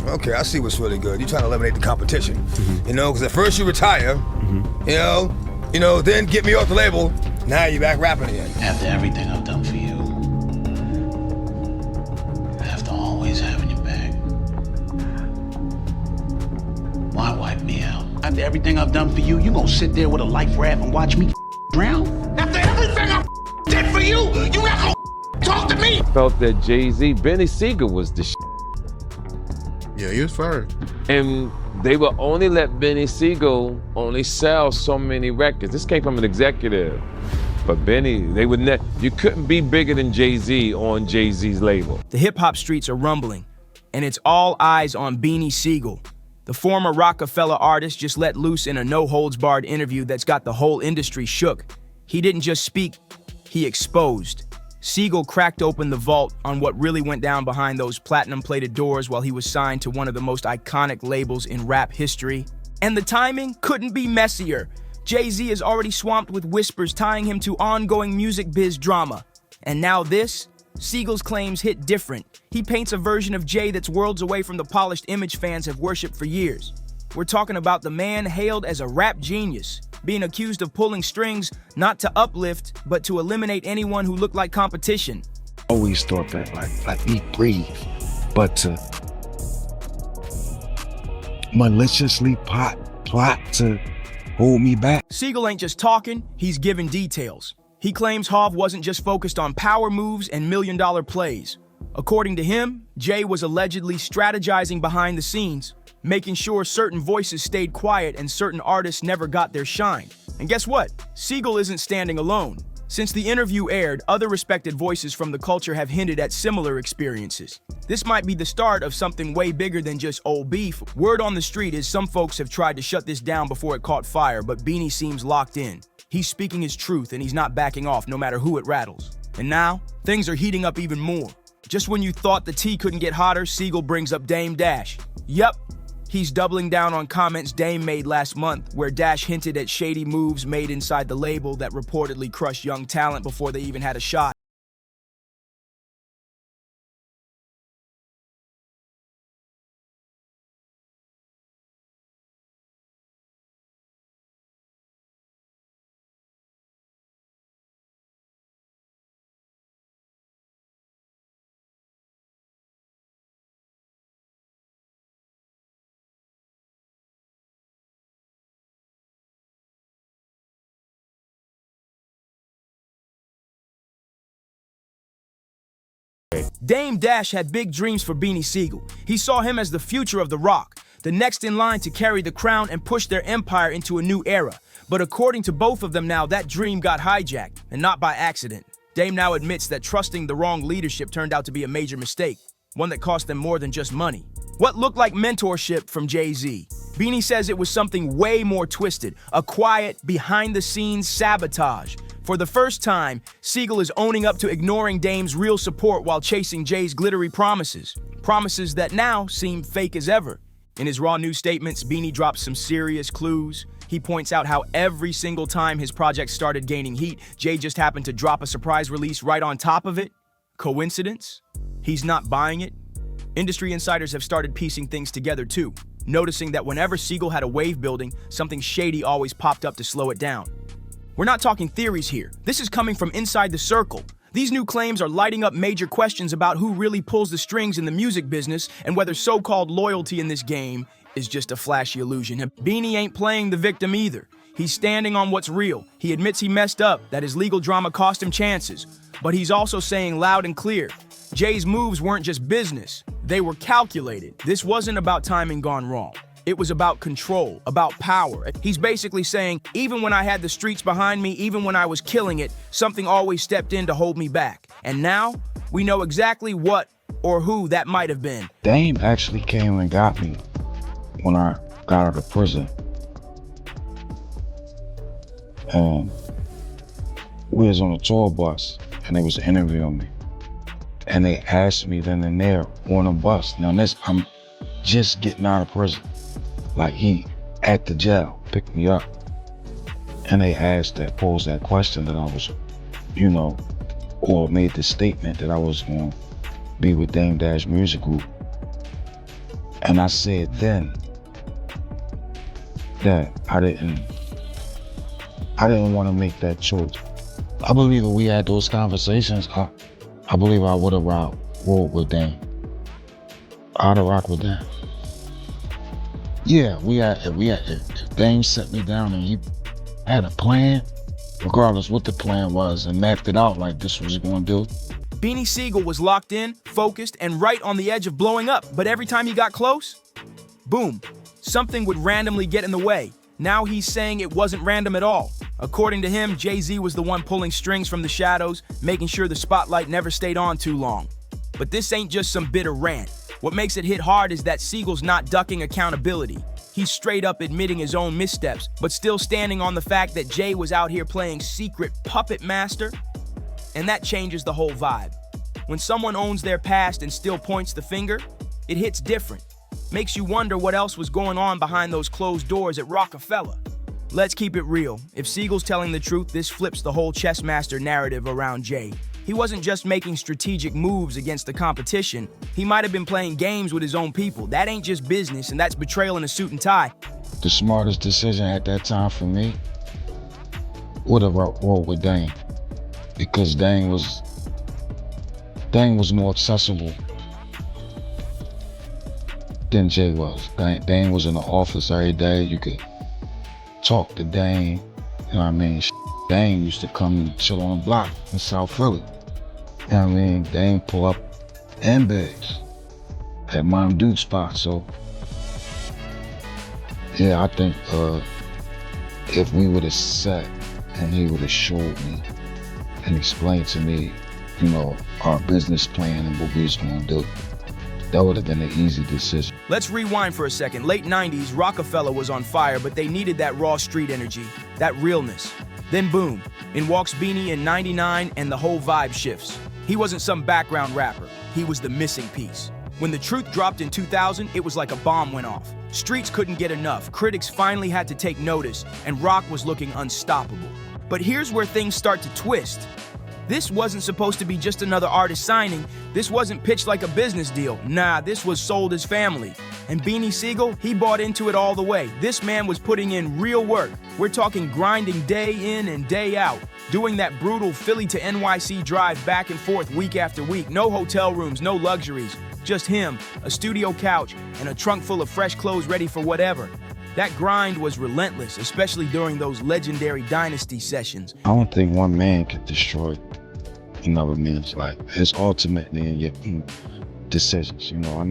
Okay, I see what's really good. You're trying to eliminate the competition. You know, because at first you retire, you know, then get me off the label, now you're back rapping again. After everything I've done for you, after always having your back, why wipe me out? After everything I've done for you, you gonna sit there with a life raft and watch me drown? After everything I did for you, you not gonna talk to me? Felt that JayZ, Beanie Sigel was the shit. Yeah, he was fire. And they would only let Beanie Sigel only sell so many records. This came from an executive. But Benny, they would you couldn't be bigger than JayZ on JayZ's label. The hip-hop streets are rumbling, and it's all eyes on Beanie Sigel. The former Roc-A-Fella artist just let loose in a no-holds-barred interview that's got the whole industry shook. He didn't just speak, he exposed. Sigel cracked open the vault on what really went down behind those platinum-plated doors while he was signed to one of the most iconic labels in rap history. And the timing couldn't be messier. JayZ is already swamped with whispers tying him to ongoing music biz drama. And now this? Sigel's claims hit different. He paints a version of Jay that's worlds away from the polished image fans have worshipped for years. We're talking about the man hailed as a rap genius, being accused of pulling strings not to uplift, but to eliminate anyone who looked like competition. Always thought that like me breathe, but to maliciously plot to hold me back. Sigel ain't just talking, he's giving details. He claims Hov wasn't just focused on power moves and million-dollar plays. According to him, Jay was allegedly strategizing behind the scenes, making sure certain voices stayed quiet and certain artists never got their shine. And guess what? Sigel isn't standing alone. Since the interview aired, other respected voices from the culture have hinted at similar experiences. This might be the start of something way bigger than just old beef. Word on the street is some folks have tried to shut this down before it caught fire, but Beanie seems locked in. He's speaking his truth and he's not backing off no matter who it rattles. And now, things are heating up even more. Just when you thought the tea couldn't get hotter, Sigel brings up Dame Dash. Yup, he's doubling down on comments Dame made last month, where Dash hinted at shady moves made inside the label that reportedly crushed young talent before they even had a shot. Dame Dash had big dreams for Beanie Sigel. He saw him as the future of the rock, the next in line to carry the crown and push their empire into a new era. But according to both of them now, that dream got hijacked, and not by accident. Dame now admits that trusting the wrong leadership turned out to be a major mistake, one that cost them more than just money. What looked like mentorship from JayZ, Beanie says it was something way more twisted, a quiet, behind-the-scenes sabotage. For the first time, Sigel is owning up to ignoring Dame's real support while chasing Jay's glittery promises. Promises that now seem fake as ever. In his raw news statements, Beanie drops some serious clues. He points out how every single time his project started gaining heat, Jay just happened to drop a surprise release right on top of it. Coincidence? He's not buying it. Industry insiders have started piecing things together too, noticing that whenever Sigel had a wave building, something shady always popped up to slow it down. We're not talking theories here. This is coming from inside the circle. These new claims are lighting up major questions about who really pulls the strings in the music business and whether so-called loyalty in this game is just a flashy illusion. And Beanie ain't playing the victim either. He's standing on what's real. He admits he messed up, that his legal drama cost him chances. But he's also saying loud and clear, Jay's moves weren't just business. They were calculated. This wasn't about timing gone wrong. It was about control, about power. He's basically saying, even when I had the streets behind me, even when I was killing it, something always stepped in to hold me back. And now, we know exactly what or who that might have been. Dame actually came and got me when I got out of prison. And we was on a tour bus and they was interviewing me. And they asked me then and there on a bus. Now I'm just getting out of prison. Like he at the jail picked me up. And they posed that question that I was, or made the statement that I was going to be with Dame Dash Music Group. And I said then that I didn't want to make that choice. I believe if we had those conversations, I believe I would have rolled with them. I'd have rocked with them. Yeah, if Dame set me down and he had a plan, regardless what the plan was, and mapped it out like this was going to do. Beanie Sigel was locked in, focused, and right on the edge of blowing up, but every time he got close, boom, something would randomly get in the way. Now he's saying it wasn't random at all. According to him, JayZ was the one pulling strings from the shadows, making sure the spotlight never stayed on too long. But this ain't just some bitter rant. What makes it hit hard is that Sigel's not ducking accountability. He's straight up admitting his own missteps, but still standing on the fact that Jay was out here playing secret puppet master. And that changes the whole vibe. When someone owns their past and still points the finger, it hits different. Makes you wonder what else was going on behind those closed doors at Roc-A-Fella. Let's keep it real. If Sigel's telling the truth, this flips the whole chess master narrative around Jay. He wasn't just making strategic moves against the competition. He might have been playing games with his own people. That ain't just business, and that's betrayal in a suit and tie. The smartest decision at that time for me would have rolled with Dame, because Dame was more accessible than Jay was. Dame was in the office every day. You could talk to Dame. You know what I mean? Dame used to come and chill on the block in South Philly. You know what I mean? Dame pull up and bags at Mom Dude spot. So yeah, I think if we would have sat and he would have showed me and explained to me, you know, our business plan and what we was gonna do, that would have been an easy decision. Let's rewind for a second. Late 90s, Rockefeller was on fire, but they needed that raw street energy, that realness. Then boom, in walks Beanie in 99 and the whole vibe shifts. He wasn't some background rapper, he was the missing piece. When the truth dropped in 2000, it was like a bomb went off. Streets couldn't get enough, critics finally had to take notice, and Roc was looking unstoppable. But here's where things start to twist. This wasn't supposed to be just another artist signing. This wasn't pitched like a business deal. Nah, this was sold as family. And Beanie Sigel, he bought into it all the way. This man was putting in real work. We're talking grinding day in and day out, doing that brutal Philly to NYC drive back and forth week after week. No hotel rooms, no luxuries. Just him, a studio couch, and a trunk full of fresh clothes ready for whatever. That grind was relentless, especially during those legendary Dynasty sessions. I don't think one man could destroy another man's life. It's ultimately in your decisions. You know, I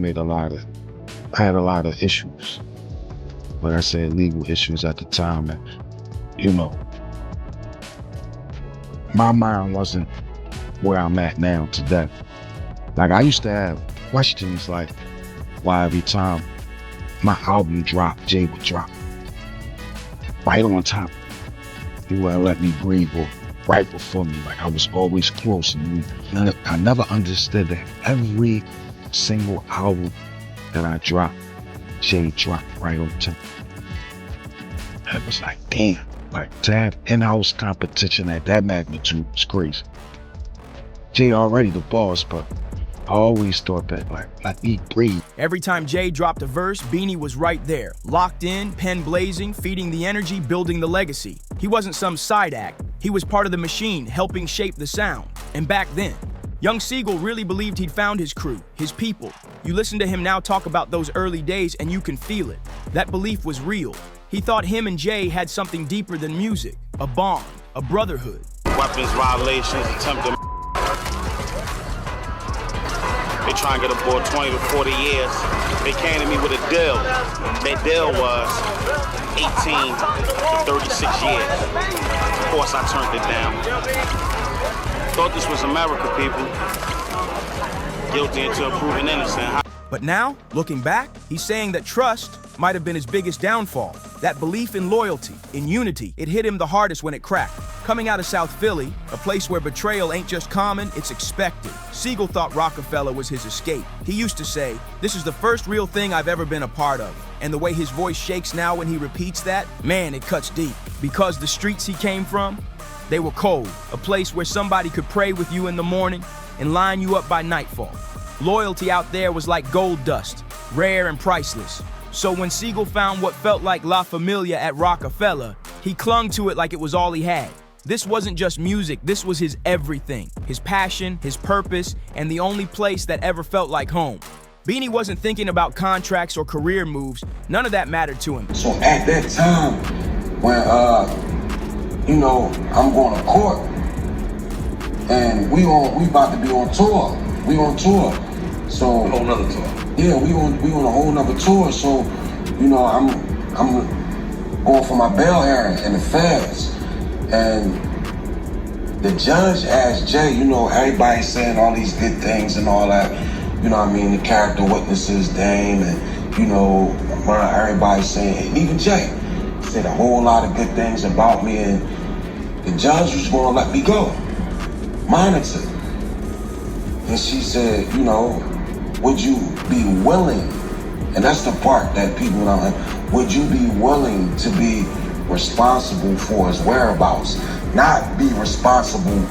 had a lot of issues. Like I said, legal issues at the time. And, you know, my mind wasn't where I'm at now today. Like, I used to have questions like, why every time my album dropped, Jay would drop right on top. He wouldn't let me breathe, or right before me, like I was always close. And I never understood that every single album that I dropped, Jay dropped right on top. It was like, damn, like to have in-house competition at that magnitude was crazy. Jay already the boss, but I always thought that, like, let me breathe. Every time Jay dropped a verse, Beanie was right there, locked in, pen blazing, feeding the energy, building the legacy. He wasn't some side act. He was part of the machine, helping shape the sound. And back then, young Sigel really believed he'd found his crew, his people. You listen to him now talk about those early days and you can feel it. That belief was real. He thought him and Jay had something deeper than music, a bond, a brotherhood. Weapons violations, attempted. They try and get a boy 20 to 40 years. They came to me with a deal. Their deal was 18 to 36 years. Of course, I turned it down. Thought this was America, people. Guilty until proven innocent. But now, looking back, he's saying that trust might have been his biggest downfall. That belief in loyalty, in unity, it hit him the hardest when it cracked. Coming out of South Philly, a place where betrayal ain't just common, it's expected. Sigel thought Rockefeller was his escape. He used to say, "This is the first real thing I've ever been a part of." And the way his voice shakes now when he repeats that, man, it cuts deep. Because the streets he came from, they were cold. A place where somebody could pray with you in the morning and line you up by nightfall. Loyalty out there was like gold dust. rare and priceless. So when Sigel found what felt like La Familia at Roc-A-Fella, he clung to it like it was all he had. This wasn't just music, this was his everything, his passion, his purpose, and the only place that ever felt like home. Beanie wasn't thinking about contracts or career moves, none of that mattered to him. So at that time, when, you know, I'm going to court, and we about to be on tour. We on tour. So a whole nother tour. Yeah, we on a whole nother tour. So, you know, I'm going for my bail hearing in the feds. And the judge asked Jay, you know, everybody's saying all these good things and all that. You know what I mean? The character witnesses, Dame, and, you know, everybody's saying, and even Jay said a whole lot of good things about me, and the judge was going to let me go. Monitor. And she said, you know, would you be willing, and that's the part that people don't, would you be willing to be responsible for his whereabouts, not be responsible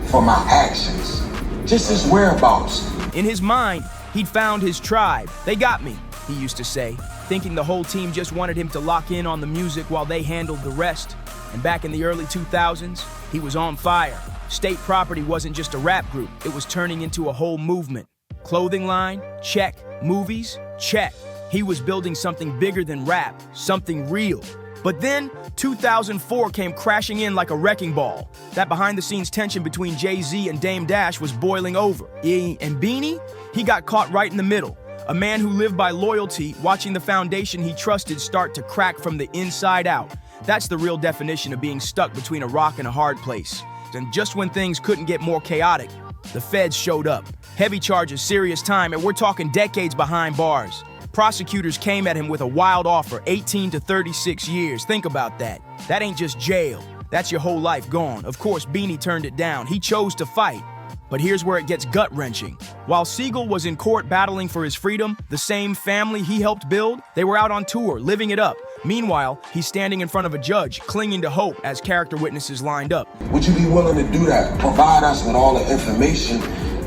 for my actions, just his whereabouts. In his mind, he'd found his tribe. They got me, he used to say, thinking the whole team just wanted him to lock in on the music while they handled the rest. And back in the early 2000s, he was on fire. State Property wasn't just a rap group, it was turning into a whole movement. Clothing line, check. Movies, check. He was building something bigger than rap, something real. But then, 2004 came crashing in like a wrecking ball. That behind-the-scenes tension between JayZ and Dame Dash was boiling over. And Beanie? He got caught right in the middle. A man who lived by loyalty, watching the foundation he trusted start to crack from the inside out. That's the real definition of being stuck between a rock and a hard place. And just when things couldn't get more chaotic, the feds showed up. Heavy charges, serious time, and we're talking decades behind bars. Prosecutors came at him with a wild offer, 18 to 36 years. Think about that. That ain't just jail. That's your whole life gone. Of course, Beanie turned it down. He chose to fight. But here's where it gets gut-wrenching. While Sigel was in court battling for his freedom, the same family he helped build, they were out on tour, living it up. Meanwhile, he's standing in front of a judge, clinging to hope as character witnesses lined up. Would you be willing to do that? Provide us with all the information,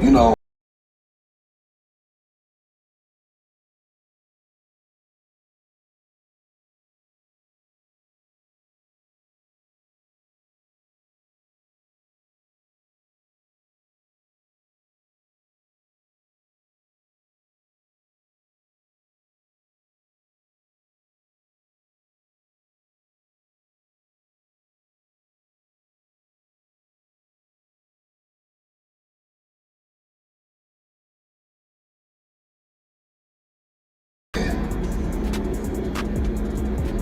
you know,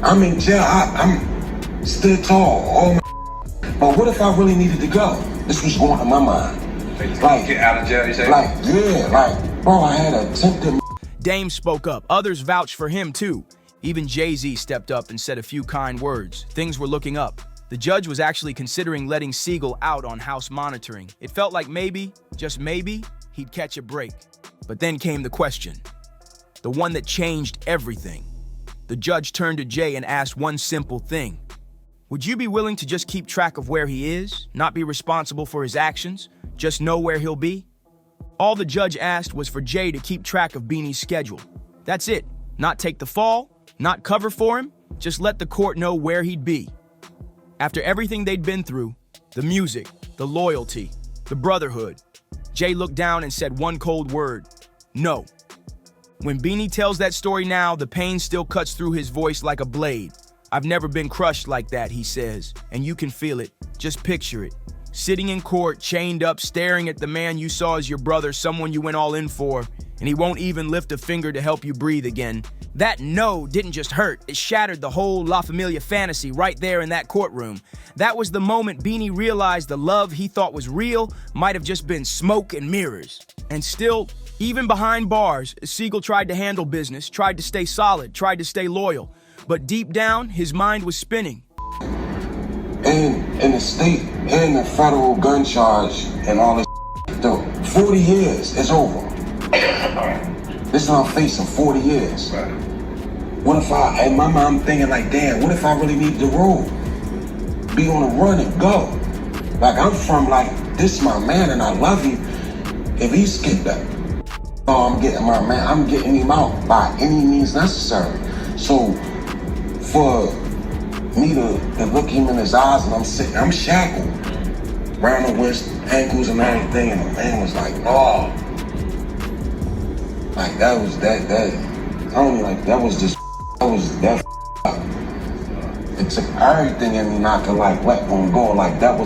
I'm in jail, I'm still tall, but what if I really needed to go? This was going to my mind. Like, get out of jail, you say? Like, yeah, like, bro, I had attempted. Dame spoke up, others vouched for him too. Even JayZ stepped up and said a few kind words. Things were looking up. The judge was actually considering letting Sigel out on house monitoring. It felt like maybe, just maybe, he'd catch a break. But then came the question, the one that changed everything. The judge turned to Jay and asked one simple thing. Would you be willing to just keep track of where he is, not be responsible for his actions, just know where he'll be? All the judge asked was for Jay to keep track of Beanie's schedule. That's it. Not take the fall, not cover for him, just let the court know where he'd be. After everything they'd been through, the music, the loyalty, the brotherhood, Jay looked down and said one cold word, no. When Beanie tells that story now, the pain still cuts through his voice like a blade. I've never been crushed like that, he says, and you can feel it. Just picture it. Sitting in court, chained up, staring at the man you saw as your brother, someone you went all in for, and he won't even lift a finger to help you breathe again. That no didn't just hurt, it shattered the whole La Familia fantasy right there in that courtroom. That was the moment Beanie realized the love he thought was real might have just been smoke and mirrors. And still, even behind bars, Sigel tried to handle business, tried to stay solid, tried to stay loyal. But deep down, his mind was spinning. And in the state, and the federal gun charge and all this, though, 40 years, it's over. This is what I'm facing, 40 years. What if in my mind, I'm thinking like, damn, what if I really need to roll? Be on a run and go. Like, I'm from like, this my man and I love him. If he skipped that. I'm getting my man, I'm getting him out by any means necessary. So for me to look him in his eyes and I'm shackled around the wrist, ankles and everything, and the man was like, oh. Like that was that I don't know, like that was that it took everything in me not to like let one go. Like that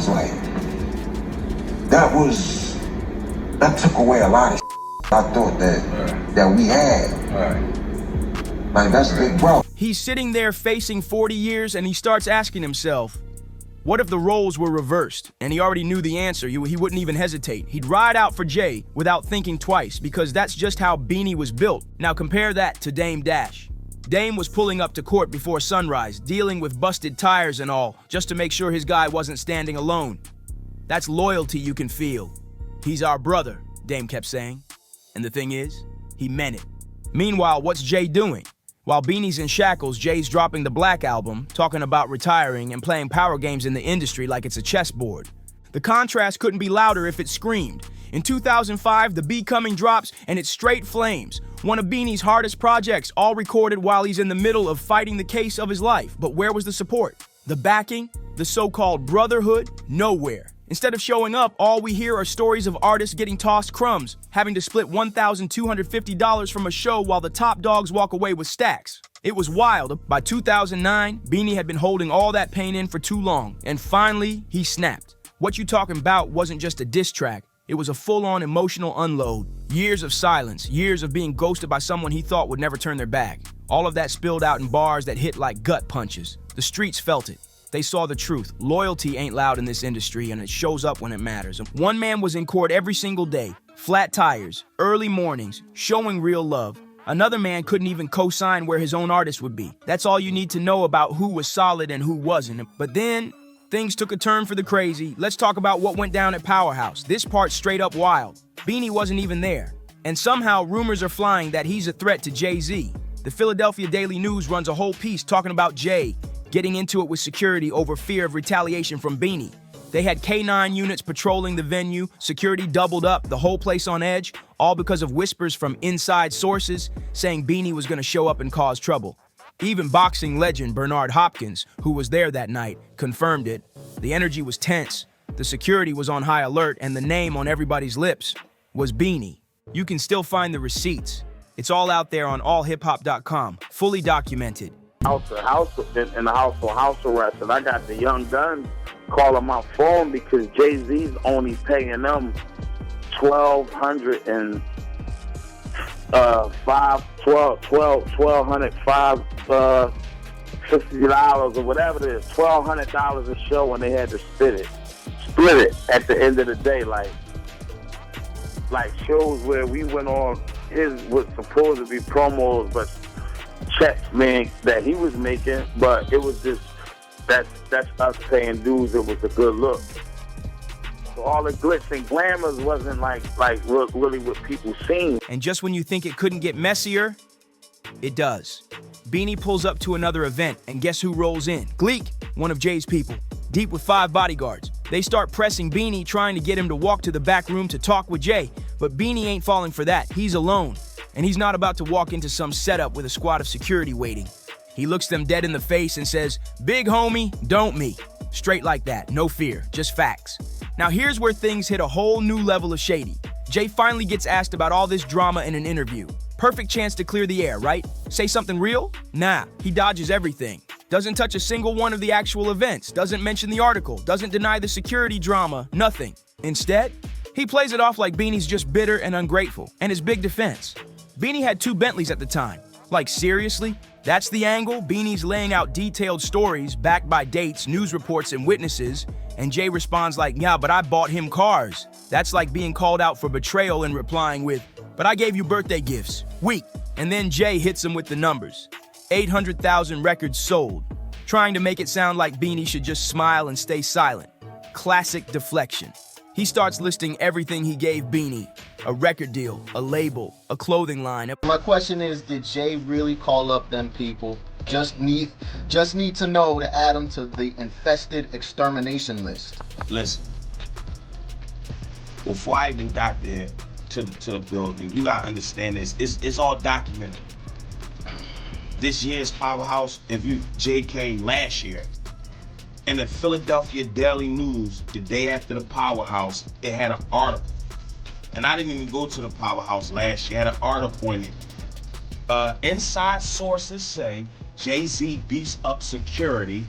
took away a lot of I thought that we had. Like that's big, bro. He's sitting there facing 40 years and he starts asking himself, what if the roles were reversed? And he already knew the answer. He wouldn't even hesitate. He'd ride out for Jay without thinking twice because that's just how Beanie was built. Now compare that to Dame Dash. Dame was pulling up to court before sunrise, dealing with busted tires and all, just to make sure his guy wasn't standing alone. That's loyalty you can feel. He's our brother, Dame kept saying. And the thing is, he meant it. Meanwhile, what's Jay doing? While Beanie's in shackles, Jay's dropping the Black album, talking about retiring and playing power games in the industry like it's a chessboard. The contrast couldn't be louder if it screamed. In 2005, The Becoming drops and it's straight flames. One of Beanie's hardest projects, all recorded while he's in the middle of fighting the case of his life. But where was the support? The backing? The so-called brotherhood? Nowhere. Instead of showing up, all we hear are stories of artists getting tossed crumbs, having to split $1,250 from a show while the top dogs walk away with stacks. It was wild. By 2009, Beanie had been holding all that pain in for too long, and finally, he snapped. What You Talking About wasn't just a diss track. It was a full-on emotional unload. Years of silence, years of being ghosted by someone he thought would never turn their back. All of that spilled out in bars that hit like gut punches. The streets felt it. They saw the truth. Loyalty ain't loud in this industry, and it shows up when it matters. One man was in court every single day. Flat tires, early mornings, showing real love. Another man couldn't even co-sign where his own artist would be. That's all you need to know about who was solid and who wasn't. But then, things took a turn for the crazy. Let's talk about what went down at Powerhouse. This part's straight up wild. Beanie wasn't even there. And somehow rumors are flying that he's a threat to JayZ. The Philadelphia Daily News runs a whole piece talking about Jay getting into it with security over fear of retaliation from Beanie. They had K9 units patrolling the venue, security doubled up, the whole place on edge, all because of whispers from inside sources saying Beanie was gonna show up and cause trouble. Even boxing legend Bernard Hopkins, who was there that night, confirmed it. The energy was tense, the security was on high alert, and the name on everybody's lips was Beanie. You can still find the receipts. It's all out there on allhiphop.com, fully documented. In the house for house arrest, and I got the young guns calling my phone because JayZ's only paying them $1,205 $50 or whatever it is, $1,200 a show, and they had to split it at the end of the day, like shows where we went on his was supposed to be promos, but checks, man, that he was making, but it was just that's us paying dues. It was a good look. So all the glitz and glamours wasn't like really what people seen. And just when you think it couldn't get messier, it does. Beanie pulls up to another event, and guess who rolls in? Gleek, one of Jay's people, deep with 5 bodyguards. They start pressing Beanie, trying to get him to walk to the back room to talk with Jay, but Beanie ain't falling for that. He's alone, and he's not about to walk into some setup with a squad of security waiting. He looks them dead in the face and says, "Big homie, don't me." Straight like that, no fear, just facts. Now here's where things hit a whole new level of shady. Jay finally gets asked about all this drama in an interview. Perfect chance to clear the air, right? Say something real? Nah, he dodges everything. Doesn't touch a single one of the actual events, doesn't mention the article, doesn't deny the security drama, nothing. Instead, he plays it off like Beanie's just bitter and ungrateful, and his big defense. Beanie had 2 Bentleys at the time. Like, seriously? That's the angle? Beanie's laying out detailed stories backed by dates, news reports, and witnesses, and Jay responds like, "Yeah, but I bought him cars." That's like being called out for betrayal and replying with, "But I gave you birthday gifts." Weak. And then Jay hits him with the numbers. 800,000 records sold, trying to make it sound like Beanie should just smile and stay silent. Classic deflection. He starts listing everything he gave Beanie. A record deal, a label, a clothing line. My question is, did Jay really call up them people? Just need to know to add them to the infested extermination list. Listen, before I even got there, to the building. You gotta understand this. It's all documented. This year's Powerhouse, Jay came last year. In the Philadelphia Daily News, the day after the Powerhouse, it had an article. And I didn't even go to the Powerhouse last year. It had an article in it. Inside sources say JayZ beats up security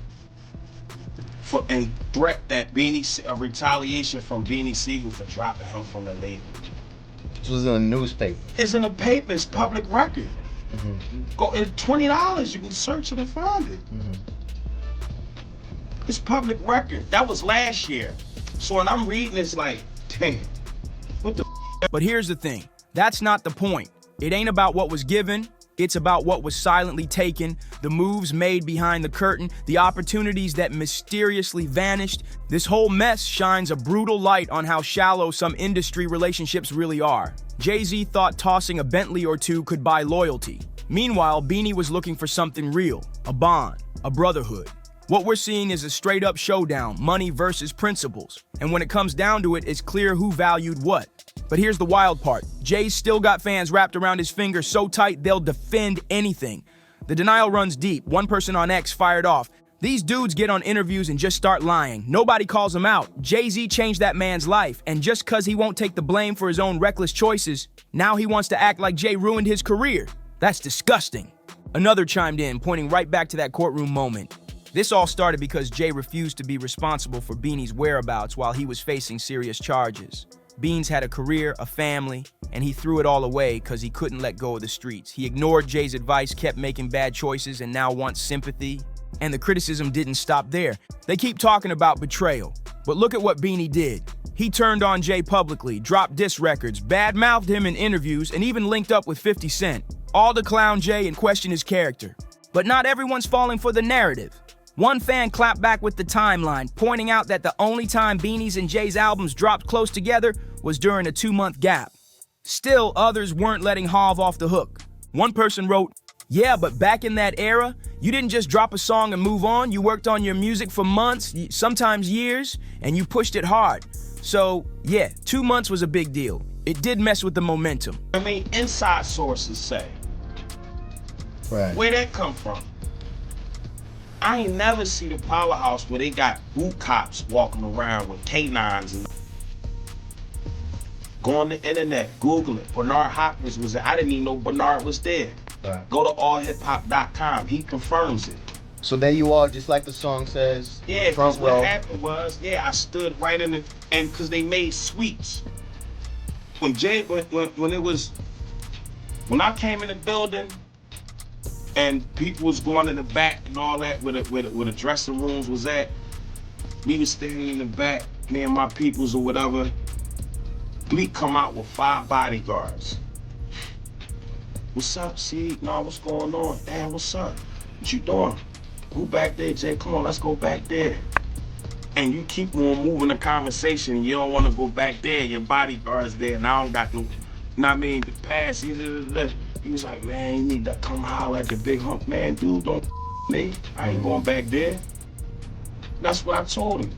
and threat that retaliation from Beanie Sigel for dropping him from the label. This was in the newspaper. It's in the paper. It's public record. Go. It's $20. You can search it and find it. It's public record. That was last year. So when I'm reading, it's like, damn, what the? But here's the thing. That's not the point. It ain't about what was given. It's about what was silently taken, the moves made behind the curtain, the opportunities that mysteriously vanished. This whole mess shines a brutal light on how shallow some industry relationships really are. JayZ thought tossing a Bentley or two could buy loyalty. Meanwhile, Beanie was looking for something real, a bond, a brotherhood. What we're seeing is a straight-up showdown, money versus principles. And when it comes down to it, it's clear who valued what. But here's the wild part. Jay's still got fans wrapped around his finger so tight they'll defend anything. The denial runs deep. One person on X fired off. These dudes get on interviews and just start lying. Nobody calls them out. JayZ changed that man's life, and just cause he won't take the blame for his own reckless choices, now he wants to act like Jay ruined his career. That's disgusting. Another chimed in, pointing right back to that courtroom moment. This all started because Jay refused to be responsible for Beanie's whereabouts while he was facing serious charges. Beans had a career, a family, and he threw it all away because he couldn't let go of the streets. He ignored Jay's advice, kept making bad choices, and now wants sympathy. And the criticism didn't stop there. They keep talking about betrayal. But look at what Beanie did. He turned on Jay publicly, dropped diss records, bad-mouthed him in interviews, and even linked up with 50 Cent, all to clown Jay and question his character. But not everyone's falling for the narrative. One fan clapped back with the timeline, pointing out that the only time Beanie's and Jay's albums dropped close together was during a 2-month gap. Still, others weren't letting Hov off the hook. One person wrote, "Yeah, but back in that era, you didn't just drop a song and move on. You worked on your music for months, sometimes years, and you pushed it hard. So, yeah, 2 months was a big deal. It did mess with the momentum." I mean, inside sources say. Right. Where that come from? I ain't never see the Powerhouse where they got boot cops walking around with canines and go on the internet, Google it. Bernard Hopkins was there. I didn't even know Bernard was there. Right. Go to allhiphop.com. He confirms it. So there you are, just like the song says. Yeah, because what happened was, I stood right in the, and because they made suites. When I came in the building, and people was going in the back and all that, where the dressing rooms was at. We was standing in the back, me and my peoples or whatever. Bleak come out with 5 bodyguards. What's up, C? No, what's going on? Damn, what's up? What you doing? Who back there, Jay? Come on, let's go back there. And you keep on moving the conversation. You don't want to go back there. Your bodyguard's there, and I don't got no, the pass. He was like, man, you need to come holler at the big hump. Man, dude, don't me. I ain't going back there. That's what I told him.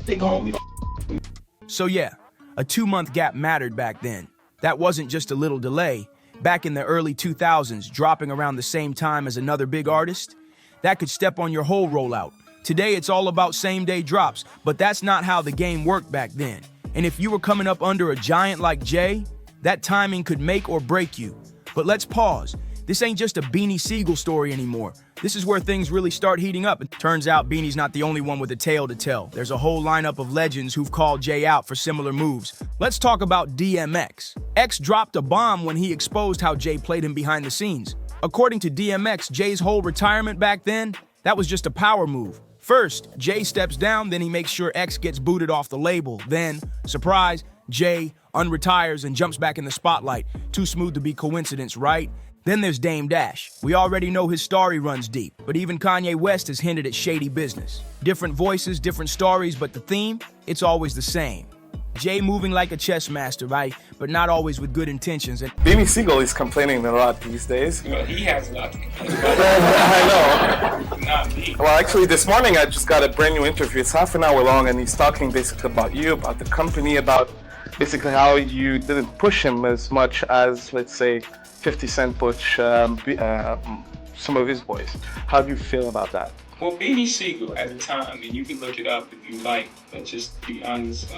Big homie, don't. So yeah, a 2-month gap mattered back then. That wasn't just a little delay. Back in the early 2000s, dropping around the same time as another big artist, that could step on your whole rollout. Today, it's all about same-day drops, but that's not how the game worked back then. And if you were coming up under a giant like Jay, that timing could make or break you. But let's pause. This ain't just a Beanie Sigel story anymore. This is where things really start heating up. It turns out Beanie's not the only one with a tale to tell. There's a whole lineup of legends who've called Jay out for similar moves. Let's talk about DMX. X dropped a bomb when he exposed how Jay played him behind the scenes. According to DMX, Jay's whole retirement back then, that was just a power move. First, Jay steps down, then he makes sure X gets booted off the label. Then, surprise, Jay unretires and jumps back in the spotlight. Too smooth to be coincidence, right? Then there's Dame Dash. We already know his story runs deep, but even Kanye West has hinted at shady business. Different voices, different stories, but the theme, it's always the same. Jay moving like a chess master, right? But not always with good intentions. And Beanie Sigel is complaining a lot these days. Well, he has a lot to complain about. I know. Not me. Well, actually, this morning I just got a brand new interview. It's half an hour long, and he's talking basically about you, about the company, about basically how you didn't push him as much as, let's say, 50 Cent pushed some of his boys. How do you feel about that? Well, Beanie Sigel at the time, and you can look it up if you like, but just to be honest,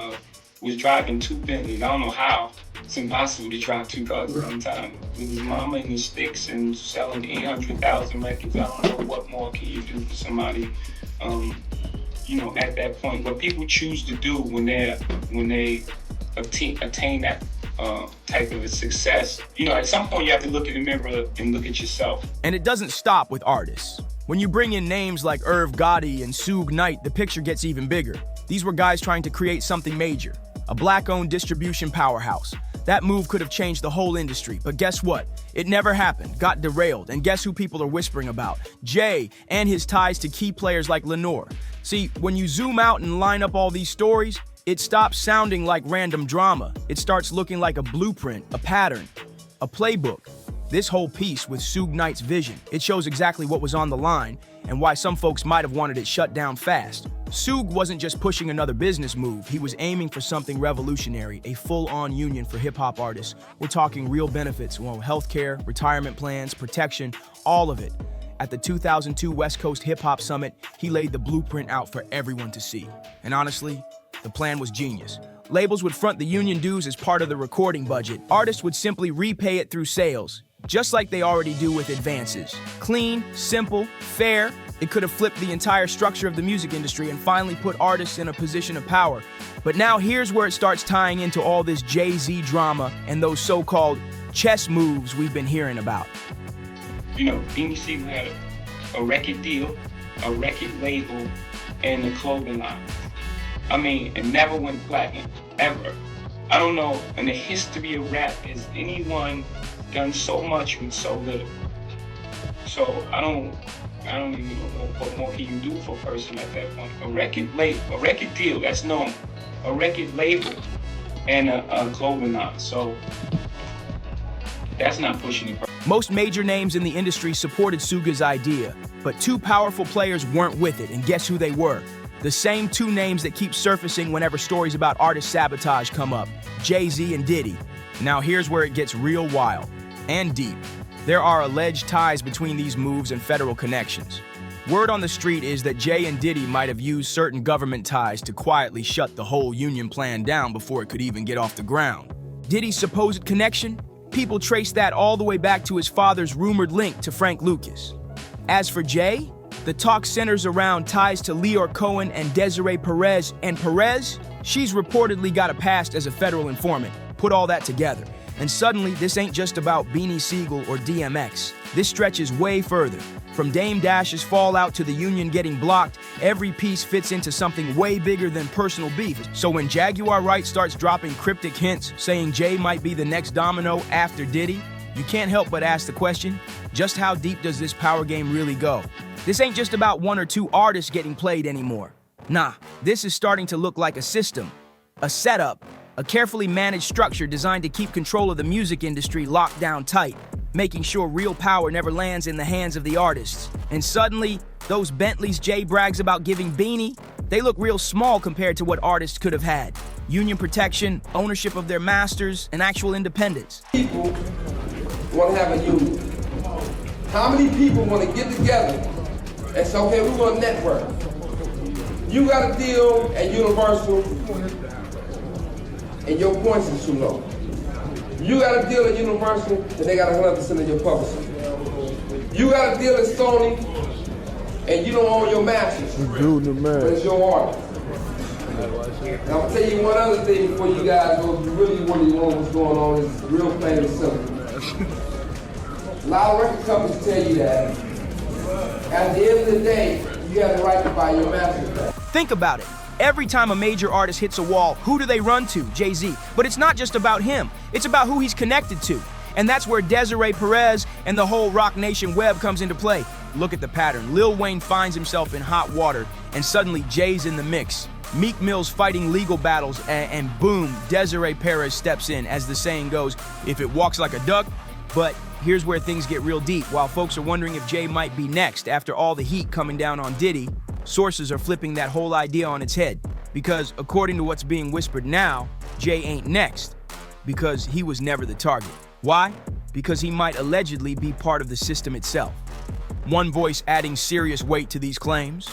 was driving 2 Bentleys. I don't know how. It's impossible to drive 2 cars at one time. With his mama in the sticks and selling 800,000 records. I don't know what more can you do for somebody, you know, at that point. What people choose to do when they attain that type of a success, you know, at some point you have to look in the mirror and look at yourself. And it doesn't stop with artists. When you bring in names like Irv Gotti and Suge Knight, the picture gets even bigger. These were guys trying to create something major, a black-owned distribution powerhouse. That move could have changed the whole industry, but guess what? It never happened, got derailed, and guess who people are whispering about? Jay and his ties to key players like Lenore. See, when you zoom out and line up all these stories, it stops sounding like random drama. It starts looking like a blueprint, a pattern, a playbook. This whole piece with Suge Knight's vision, it shows exactly what was on the line and why some folks might have wanted it shut down fast. Suge wasn't just pushing another business move, he was aiming for something revolutionary, a full-on union for hip-hop artists. We're talking real benefits, well, healthcare, retirement plans, protection, all of it. At the 2002 West Coast Hip Hop Summit, he laid the blueprint out for everyone to see. And honestly, the plan was genius. Labels would front the union dues as part of the recording budget. Artists would simply repay it through sales, just like they already do with advances. Clean, simple, fair. It could have flipped the entire structure of the music industry and finally put artists in a position of power. But now here's where it starts tying into all this JayZ drama and those so-called chess moves we've been hearing about. You know, Beanie Sigel had a record deal, a record label, and a clothing line. I mean, it never went platinum, ever. I don't know in the history of rap has anyone done so much with so little. So I don't even know what more can you do for a person at that point. A record label, a record deal, that's known. A record label and a clothing line. So that's not pushing it. Most major names in the industry supported Suga's idea, but 2 powerful players weren't with it, and guess who they were? The same 2 names that keep surfacing whenever stories about artist sabotage come up, JayZ and Diddy. Now here's where it gets real wild and deep. There are alleged ties between these moves and federal connections. Word on the street is that Jay and Diddy might have used certain government ties to quietly shut the whole union plan down before it could even get off the ground. Diddy's supposed connection? People trace that all the way back to his father's rumored link to Frank Lucas. As for Jay, the talk centers around ties to Leor Cohen and Desiree Perez, and Perez, she's reportedly got a past as a federal informant. Put all that together, and suddenly this ain't just about Beanie Sigel or DMX. This stretches way further. From Dame Dash's fallout to the union getting blocked, every piece fits into something way bigger than personal beef. So when Jaguar Wright starts dropping cryptic hints saying Jay might be the next domino after Diddy, you can't help but ask the question, just how deep does this power game really go? This ain't just about 1 or 2 artists getting played anymore. Nah, this is starting to look like a system, a setup, a carefully managed structure designed to keep control of the music industry locked down tight, making sure real power never lands in the hands of the artists. And suddenly, those Bentleys Jay brags about giving Beanie, they look real small compared to what artists could have had. Union protection, ownership of their masters, and actual independence. People want to have a union. How many people want to get together and say, okay, we're going to network. You got a deal at Universal and your points is too low. You got a deal at Universal and they got 100% of your publishing. You got a deal at Sony and you don't own your masters, but it's your artist. Now, I'm gonna tell you one other thing before you guys go. If you really want to know what's going on, it's real plain and simple. A lot of record companies tell you that at the end of the day, you have the right to buy your masters back. Think about it. Every time a major artist hits a wall, who do they run to? JayZ. But it's not just about him. It's about who he's connected to. And that's where Desiree Perez and the whole Roc Nation web comes into play. Look at the pattern. Lil Wayne finds himself in hot water, and suddenly Jay's in the mix. Meek Mill's fighting legal battles, and boom, Desiree Perez steps in. As the saying goes, if it walks like a duck. But here's where things get real deep. While folks are wondering if Jay might be next after all the heat coming down on Diddy, sources are flipping that whole idea on its head. Because according to what's being whispered now, Jay ain't next, because he was never the target. Why? Because he might allegedly be part of the system itself. One voice adding serious weight to these claims: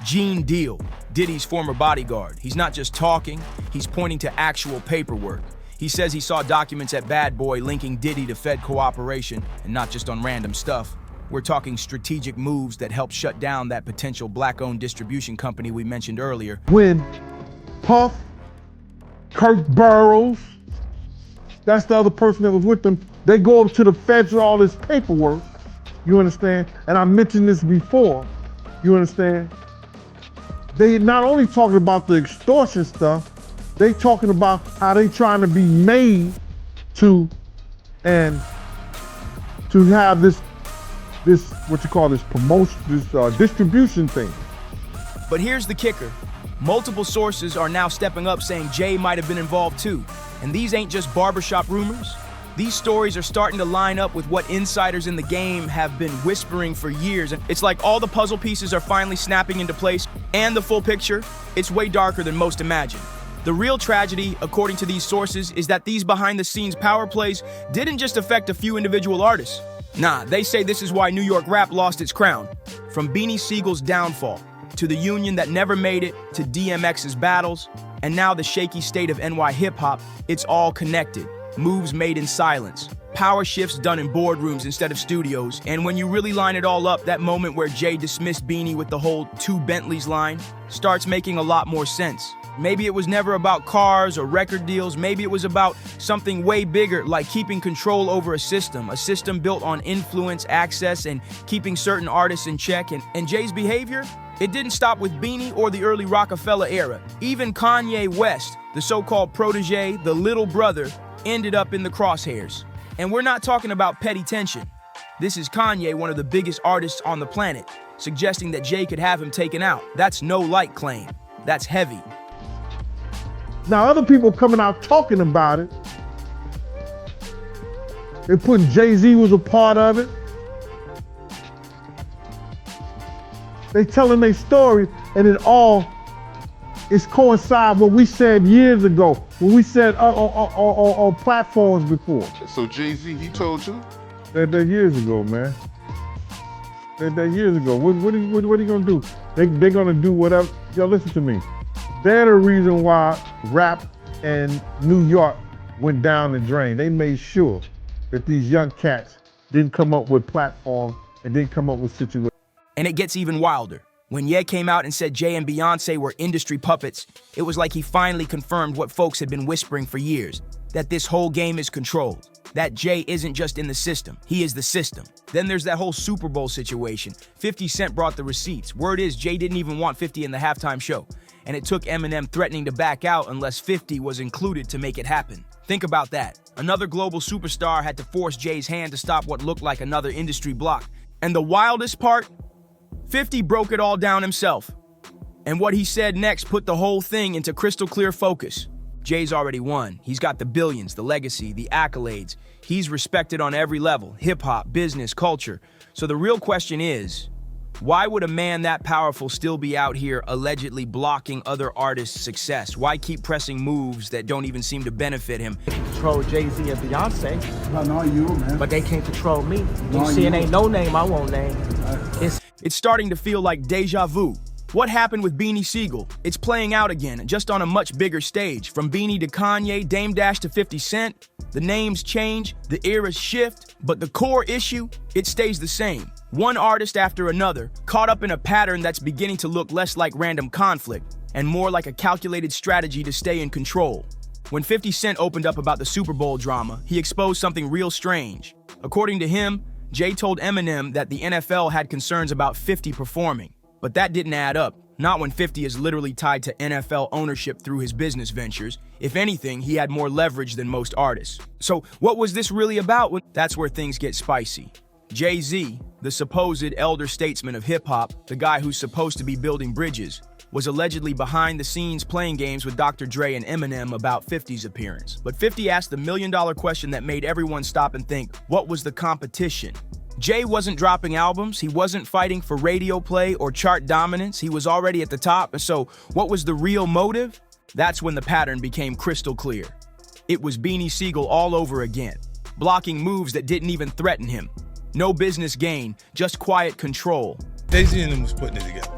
Gene Deal, Diddy's former bodyguard. He's not just talking, he's pointing to actual paperwork. He says he saw documents at Bad Boy linking Diddy to Fed cooperation, and not just on random stuff. We're talking strategic moves that help shut down that potential black-owned distribution company we mentioned earlier. When Puff, Kurt Burrows, that's the other person that was with them, they go up to the feds with all this paperwork, you understand? And I mentioned this before, you understand? They not only talking about the extortion stuff, they talking about how they trying to be made to, and to have this what you call this promotion, this distribution thing. But here's the kicker. Multiple sources are now stepping up saying Jay might have been involved too. And these ain't just barbershop rumors. These stories are starting to line up with what insiders in the game have been whispering for years. And it's like all the puzzle pieces are finally snapping into place. And the full picture, it's way darker than most imagine. The real tragedy, according to these sources, is that these behind-the-scenes power plays didn't just affect a few individual artists. Nah, they say this is why New York rap lost its crown. From Beanie Sigel's downfall, to the union that never made it, to DMX's battles, and now the shaky state of NY hip-hop, it's all connected. Moves made in silence, power shifts done in boardrooms instead of studios, and when you really line it all up, that moment where Jay dismissed Beanie with the whole "two Bentleys" line starts making a lot more sense. Maybe it was never about cars or record deals. Maybe it was about something way bigger, like keeping control over a system built on influence, access, and keeping certain artists in check. And Jay's behavior? It didn't stop with Beanie or the early Rockefeller era. Even Kanye West, the so-called protege, the little brother, ended up in the crosshairs. And we're not talking about petty tension. This is Kanye, one of the biggest artists on the planet, suggesting that Jay could have him taken out. That's no light claim. That's heavy. Now other people coming out talking about it. They're putting JayZ was a part of it. They telling their story, and it all is coincide what we said years ago, what we said on platforms before. So JayZ, he told you? That years ago, man. That years ago. What are you gonna do? They're gonna do whatever. Yo, listen to me. They're the reason why rap and New York went down the drain. They made sure that these young cats didn't come up with platforms and didn't come up with situations. And it gets even wilder. When Ye came out and said Jay and Beyonce were industry puppets, it was like he finally confirmed what folks had been whispering for years, that this whole game is controlled, that Jay isn't just in the system, he is the system. Then there's that whole Super Bowl situation. 50 Cent brought the receipts. Word is Jay didn't even want 50 in the halftime show. And it took Eminem threatening to back out unless 50 was included to make it happen. Think about that. Another global superstar had to force Jay's hand to stop what looked like another industry block. And the wildest part? 50 broke it all down himself. And what he said next put the whole thing into crystal clear focus. Jay's already won. He's got the billions, the legacy, the accolades. He's respected on every level, hip-hop, business, culture. So the real question is, why would a man that powerful still be out here allegedly blocking other artists' success? Why keep pressing moves that don't even seem to benefit him? They can control JayZ and Beyonce. No, not you, man. But they can't control me. You Not see, it you. ain't no name I won't name. It's starting to feel like deja vu. What happened with Beanie Sigel? It's playing out again, just on a much bigger stage. From Beanie to Kanye, Dame Dash to 50 Cent, the names change, the eras shift, but the core issue, it stays the same. One artist after another, caught up in a pattern that's beginning to look less like random conflict and more like a calculated strategy to stay in control. When 50 Cent opened up about the Super Bowl drama, he exposed something real strange. According to him, Jay told Eminem that the NFL had concerns about 50 performing. But that didn't add up, not when 50 is literally tied to NFL ownership through his business ventures. If anything, he had more leverage than most artists. So what was this really about? That's where things get spicy. JayZ, the supposed elder statesman of hip-hop, the guy who's supposed to be building bridges, was allegedly behind the scenes playing games with Dr. Dre and Eminem about 50's appearance. But 50 asked the million-dollar question that made everyone stop and think, what was the competition? Jay wasn't dropping albums, he wasn't fighting for radio play or chart dominance, he was already at the top, and so what was the real motive? That's when the pattern became crystal clear. It was Beanie Sigel all over again, blocking moves that didn't even threaten him. No business gain, just quiet control. JayZ and them was putting it together.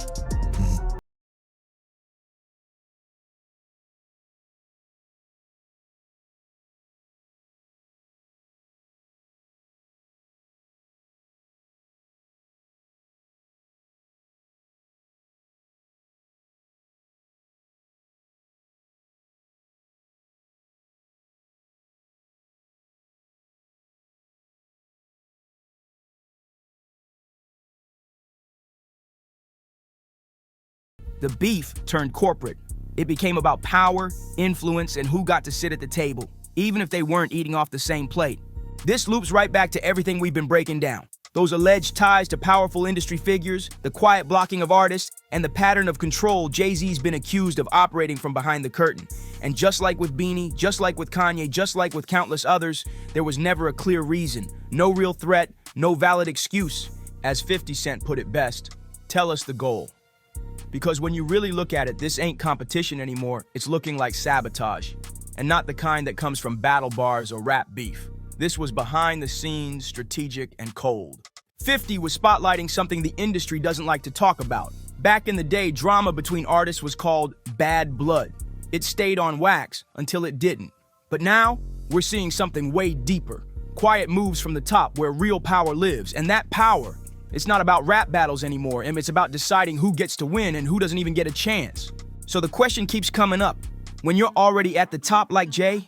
The beef turned corporate. It became about power, influence, and who got to sit at the table, even if they weren't eating off the same plate. This loops right back to everything we've been breaking down. Those alleged ties to powerful industry figures, the quiet blocking of artists, and the pattern of control JayZ's been accused of operating from behind the curtain. And just like with Beanie, just like with Kanye, just like with countless others, there was never a clear reason, no real threat, no valid excuse. As 50 Cent put it best, tell us the goal. Because when you really look at it, this ain't competition anymore, it's looking like sabotage. And not the kind that comes from battle bars or rap beef. This was behind the scenes, strategic, and cold. 50 was spotlighting something the industry doesn't like to talk about. Back in the day, drama between artists was called bad blood. It stayed on wax until it didn't. But now, we're seeing something way deeper. Quiet moves from the top where real power lives, and that power, it's not about rap battles anymore, and it's about deciding who gets to win and who doesn't even get a chance. So the question keeps coming up. When you're already at the top like Jay,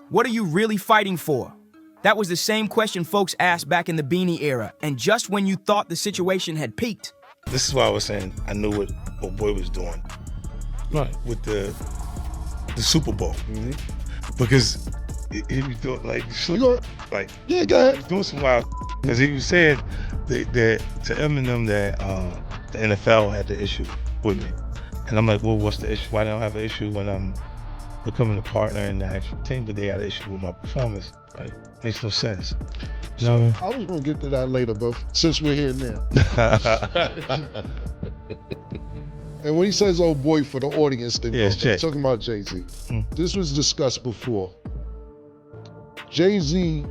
what are you really fighting for? That was the same question folks asked back in the Beanie era, and just when you thought the situation had peaked. This is why I was saying I knew what Boy was doing. Right. With the Super Bowl. Because he was doing like, yeah, go ahead. Doing some wild. Because he was saying that to Eminem that the NFL had the issue with me. And I'm like, well, what's the issue? Why don't I have an issue when I'm becoming a partner in the actual team? But they had an issue with my performance. Like, makes no sense. You know what I mean? I was gonna get to that later, but since we're here now. And when he says "oh boy" for the audience, then talking about JayZ. This was discussed before. JayZ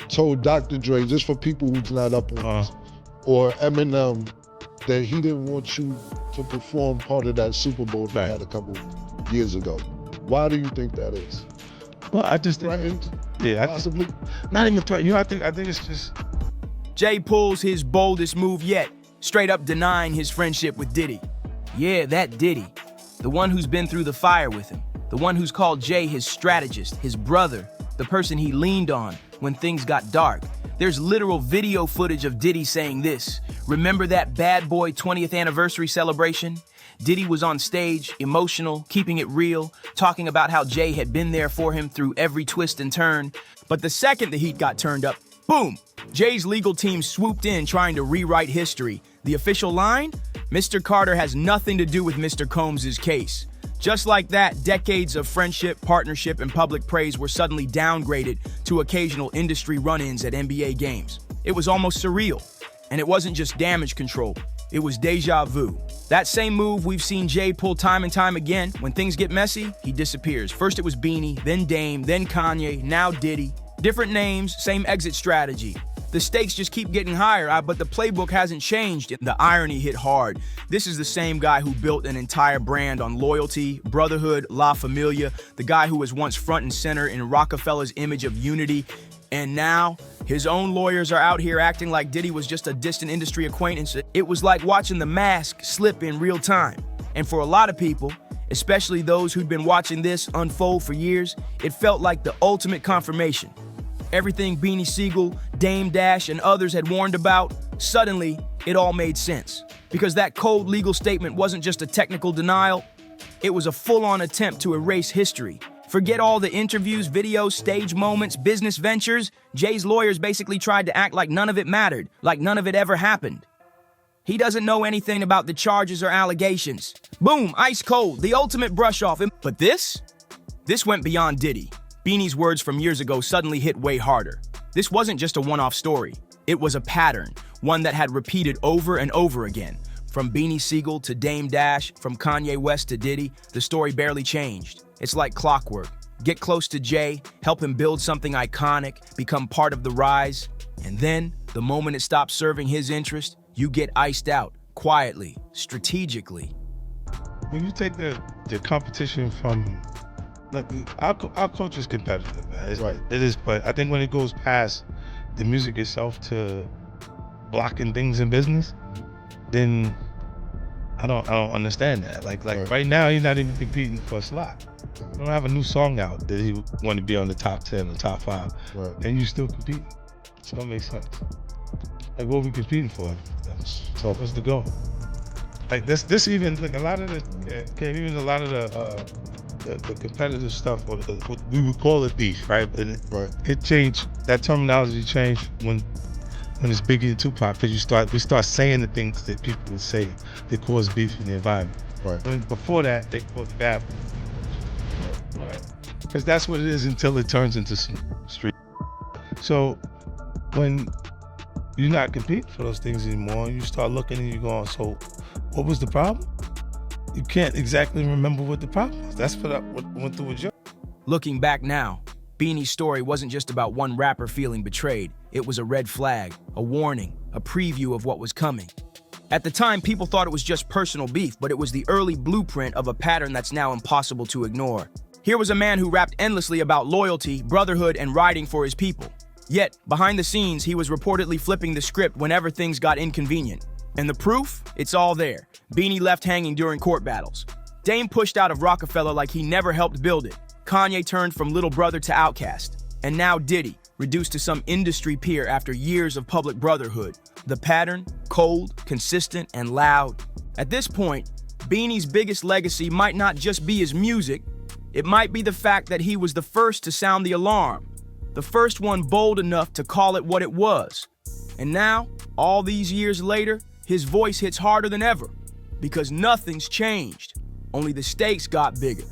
told Dr. Dre, just for people who's not up on this, or Eminem, that he didn't want you to perform part of that Super Bowl they had a couple years ago. Why do you think that is? Well, I just think, possibly. Not even threat. You know, I think it's just. Jay pulls his boldest move yet, straight up denying his friendship with Diddy. Yeah, that Diddy, the one who's been through the fire with him, the one who's called Jay his strategist, his brother, the person he leaned on when things got dark. There's literal video footage of Diddy saying this. Remember that Bad Boy 20th anniversary celebration? Diddy was on stage, emotional, keeping it real, talking about how Jay had been there for him through every twist and turn. But the second the heat got turned up, boom! Jay's legal team swooped in trying to rewrite history. The official line? Mr. Carter has nothing to do with Mr. Combs' case. Just like that, decades of friendship, partnership, and public praise were suddenly downgraded to occasional industry run-ins at NBA games. It was almost surreal. And it wasn't just damage control, it was deja vu. That same move we've seen Jay pull time and time again. When things get messy, he disappears. First it was Beanie, then Dame, then Kanye, now Diddy. Different names, same exit strategy. The stakes just keep getting higher, but the playbook hasn't changed. The irony hit hard. This is the same guy who built an entire brand on loyalty, brotherhood, La Familia, the guy who was once front and center in Rockefeller's image of unity. And now, his own lawyers are out here acting like Diddy was just a distant industry acquaintance. It was like watching The Mask slip in real time. And for a lot of people, especially those who'd been watching this unfold for years, it felt like the ultimate confirmation. Everything Beanie Sigel, Dame Dash, and others had warned about, suddenly, it all made sense. Because that cold legal statement wasn't just a technical denial, it was a full-on attempt to erase history. Forget all the interviews, videos, stage moments, business ventures. Jay's lawyers basically tried to act like none of it mattered, like none of it ever happened. He doesn't know anything about the charges or allegations. Boom, ice cold, the ultimate brush off. But this went beyond Diddy. Beanie's words from years ago suddenly hit way harder. This wasn't just a one-off story. It was a pattern, one that had repeated over and over again. From Beanie Sigel to Dame Dash, from Kanye West to Diddy, the story barely changed. It's like clockwork. Get close to Jay, help him build something iconic, become part of the rise, and then, the moment it stops serving his interest, you get iced out, quietly, strategically. When you take the competition from, like, our culture's competitive, man. It is, but I think when it goes past the music itself to blocking things in business, then I don't understand that. Like right now, he's not even competing for a slot. You don't have a new song out that he want to be on the top 10 or top 5, and you still compete. So that makes sense. Like, what are we competing for? So what's the goal? Like this even like a lot of the competitive stuff, or what we would call it beef, right? It changed. That terminology changed when it's Biggie and Tupac, because we start saying the things that people would say that cause beef in the environment. When before that, they called it bad. Because that's what it is until it turns into some street. So when you're not competing for those things anymore, you start looking and you're going, so what was the problem? You can't exactly remember what the problem was. That's what went through with you. Looking back now, Beanie's story wasn't just about one rapper feeling betrayed. It was a red flag, a warning, a preview of what was coming. At the time, people thought it was just personal beef, but it was the early blueprint of a pattern that's now impossible to ignore. Here was a man who rapped endlessly about loyalty, brotherhood, and riding for his people. Yet, behind the scenes, he was reportedly flipping the script whenever things got inconvenient. And the proof? It's all there. Beanie left hanging during court battles. Dame pushed out of Rockefeller like he never helped build it. Kanye turned from little brother to outcast. And now Diddy, reduced to some industry peer after years of public brotherhood. The pattern, cold, consistent, and loud. At this point, Beanie's biggest legacy might not just be his music, it might be the fact that he was the first to sound the alarm, the first one bold enough to call it what it was. And now, all these years later, his voice hits harder than ever, because nothing's changed, only the stakes got bigger.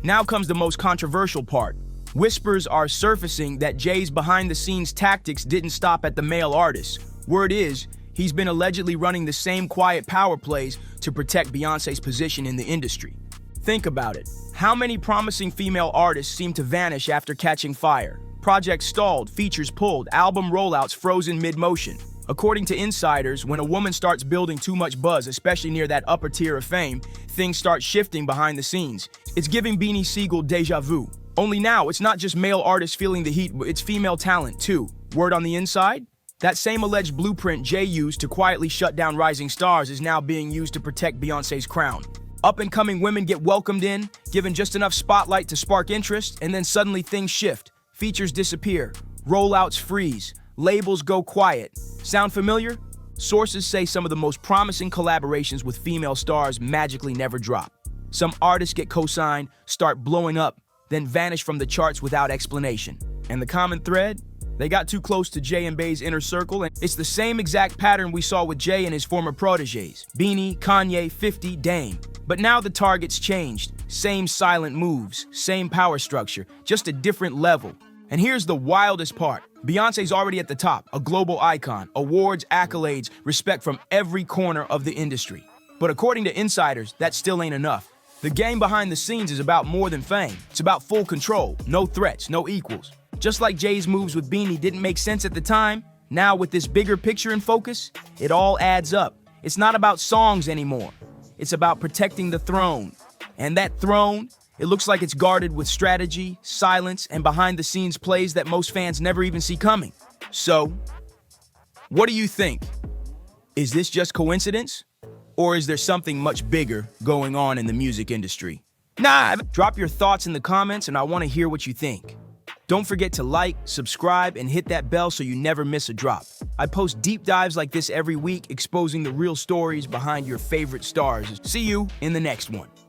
Now comes the most controversial part. Whispers are surfacing that Jay's behind-the-scenes tactics didn't stop at the male artists. Word is, he's been allegedly running the same quiet power plays to protect Beyoncé's position in the industry. Think about it. How many promising female artists seem to vanish after catching fire? Projects stalled, features pulled, album rollouts frozen mid-motion. According to insiders, when a woman starts building too much buzz, especially near that upper tier of fame, things start shifting behind the scenes. It's giving Beanie Sigel deja vu. Only now, it's not just male artists feeling the heat, it's female talent too. Word on the inside? That same alleged blueprint Jay used to quietly shut down rising stars is now being used to protect Beyoncé's crown. Up-and-coming women get welcomed in, given just enough spotlight to spark interest, and then suddenly things shift. Features disappear, rollouts freeze, labels go quiet. Sound familiar? Sources say some of the most promising collaborations with female stars magically never drop. Some artists get co-signed, start blowing up, then vanish from the charts without explanation. And the common thread? They got too close to Jay and Bey's inner circle, and it's the same exact pattern we saw with Jay and his former protégés. Beanie, Kanye, 50, Dame. But now the target's changed. Same silent moves, same power structure, just a different level. And here's the wildest part. Beyoncé's already at the top, a global icon, awards, accolades, respect from every corner of the industry. But according to insiders, that still ain't enough. The game behind the scenes is about more than fame. It's about full control, no threats, no equals. Just like Jay's moves with Beanie didn't make sense at the time, now with this bigger picture in focus, it all adds up. It's not about songs anymore. It's about protecting the throne. And that throne, it looks like it's guarded with strategy, silence, and behind-the-scenes plays that most fans never even see coming. So, what do you think? Is this just coincidence? Or is there something much bigger going on in the music industry? Drop your thoughts in the comments and I want to hear what you think. Don't forget to like, subscribe, and hit that bell so you never miss a drop. I post deep dives like this every week, exposing the real stories behind your favorite stars. See you in the next one.